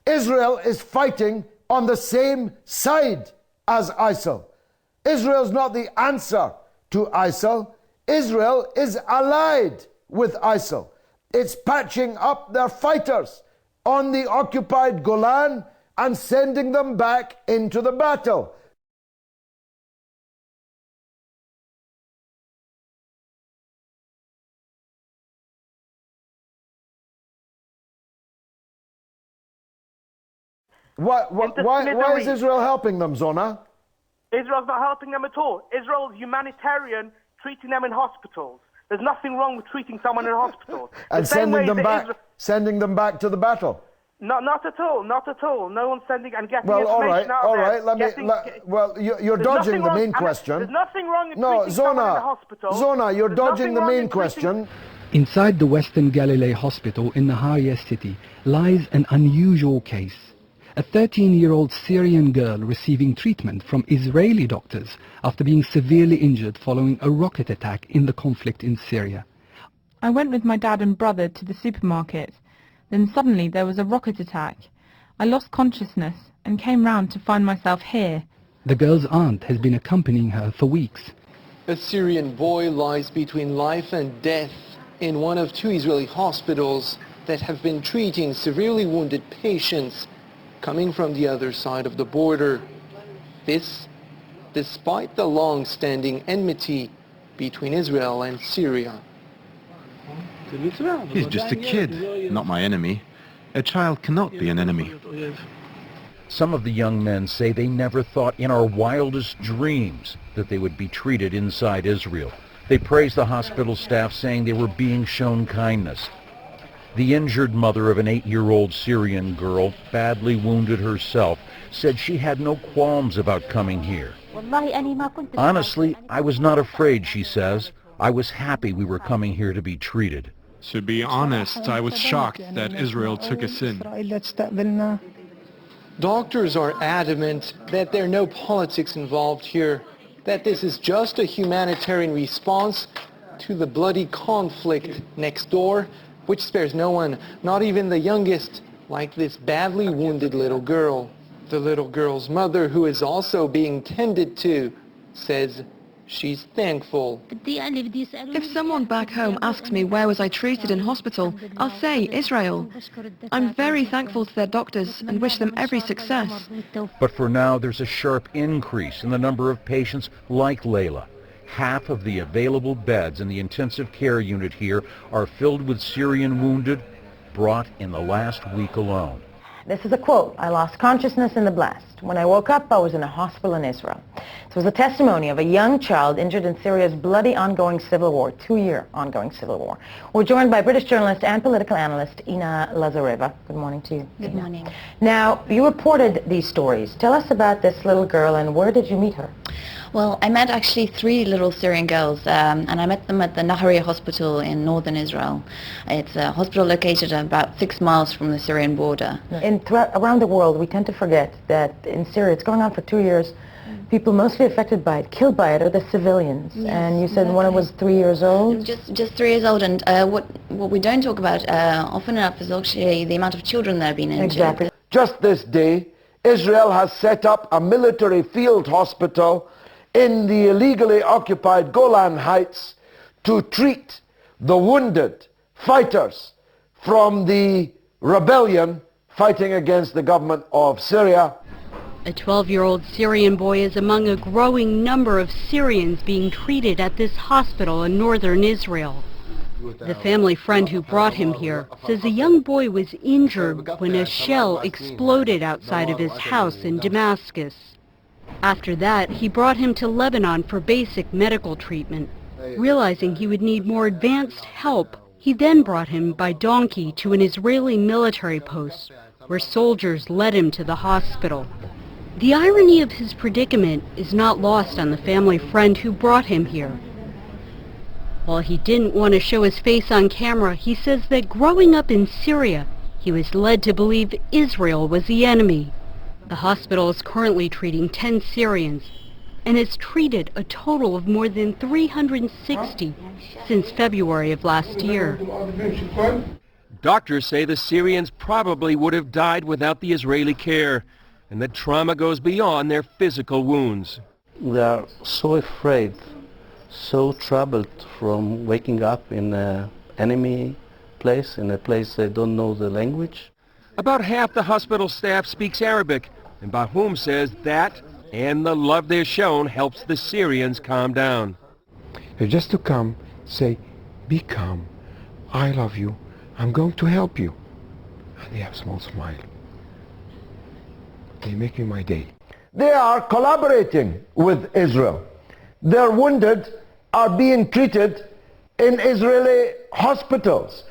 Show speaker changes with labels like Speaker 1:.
Speaker 1: Israel is fighting on the same side as ISIL. Israel is not the answer to ISIL. Israel is allied with ISIL. It's patching up their fighters on the occupied Golan and sending them back into the battle. Why is Israel helping them, Zona?
Speaker 2: Israel's not helping them at all. Israel's humanitarian, treating them in hospitals. There's nothing wrong with treating someone in hospitals.
Speaker 1: And sending them back to the battle.
Speaker 2: Not at all. Not at all. No one's sending and getting
Speaker 1: information
Speaker 2: out there.
Speaker 1: Well, you're dodging the main question.
Speaker 2: There's nothing wrong with treating someone in the hospital.
Speaker 1: Zona, you're dodging the main question.
Speaker 3: Inside the Western Galloway hospital in the Nahariya city lies an unusual case. A 13-year-old Syrian girl receiving treatment from Israeli doctors after being severely injured following a rocket attack in the conflict in Syria.
Speaker 4: I went with my dad and brother to the supermarket. Then suddenly there was a rocket attack. I lost consciousness and came round to find myself here.
Speaker 3: The girl's aunt has been accompanying her for weeks.
Speaker 5: A Syrian boy lies between life and death in one of 2 Israeli hospitals that have been treating severely wounded patients coming from the other side of the border. This, despite the long-standing enmity between Israel and Syria.
Speaker 6: He's just a kid, not my enemy. A child cannot be an enemy.
Speaker 7: Some of the young men say they never thought in our wildest dreams that they would be treated inside Israel. They praise the hospital staff, saying they were being shown kindness. The injured mother of an 8-year-old Syrian girl, badly wounded herself, said she had no qualms about coming here. Honestly, I was not afraid, she says. I was happy we were coming here to be treated.
Speaker 6: To be honest, I was shocked that Israel took us in.
Speaker 5: Doctors are adamant that there are no politics involved here, that this is just a humanitarian response to the bloody conflict next door, which spares no one, not even the youngest, like this badly wounded little girl. The little girl's mother, who is also being tended to, says she's thankful.
Speaker 8: If someone back home asks me where was I treated in hospital, I'll say Israel. I'm very thankful to their doctors and wish them every success.
Speaker 7: But for now, there's a sharp increase in the number of patients like Layla. Half of the available beds in the intensive care unit here are filled with Syrian wounded brought in the last week alone.
Speaker 9: This is a quote: "I lost consciousness in the blast. When I woke up, I was in a hospital in Israel." This was a testimony of a young child injured in Syria's bloody ongoing civil war, 2-year ongoing civil war. We're joined by British journalist and political analyst Ina Lazareva. Good morning to you.
Speaker 10: Good morning.
Speaker 9: Now, you reported these stories. Tell us about this little girl and where did you meet her?
Speaker 10: Well, I met actually 3 little Syrian girls, and I met them at the Nahariya hospital in northern Israel. It's a hospital located about 6 miles from the Syrian border.
Speaker 9: Around the world, we tend to forget that in Syria, it's going on for 2 years. People mostly affected by it, killed by it, are the civilians. Yes, and you said one was 3 years old?
Speaker 10: Just 3 years old, and what we don't talk about often enough is actually the amount of children that have been injured.
Speaker 1: Exactly. Just this day, Israel has set up a military field hospital in the illegally occupied Golan Heights to treat the wounded fighters from the rebellion fighting against the government of Syria.
Speaker 11: A 12-year-old Syrian boy is among a growing number of Syrians being treated at this hospital in northern Israel. The family friend who brought him here says a young boy was injured when a shell exploded outside of his house in Damascus. After that, he brought him to Lebanon for basic medical treatment. Realizing he would need more advanced help, he then brought him by donkey to an Israeli military post, where soldiers led him to the hospital. The irony of his predicament is not lost on the family friend who brought him here. While he didn't want to show his face on camera, he says that growing up in Syria, he was led to believe Israel was the enemy. The hospital is currently treating 10 Syrians and has treated a total of more than 360 since February of last year.
Speaker 12: Doctors say the Syrians probably would have died without the Israeli care, and that trauma goes beyond their physical wounds.
Speaker 13: They are so afraid, so troubled from waking up in an enemy place, in a place they don't know the language.
Speaker 12: About half the hospital staff speaks Arabic, and Bahum says that and the love they're shown helps the Syrians calm down.
Speaker 14: Just to come, say, be calm, I love you, I'm going to help you. And they have a small smile. They're making my day.
Speaker 1: They are collaborating with Israel. Their wounded are being treated in Israeli hospitals.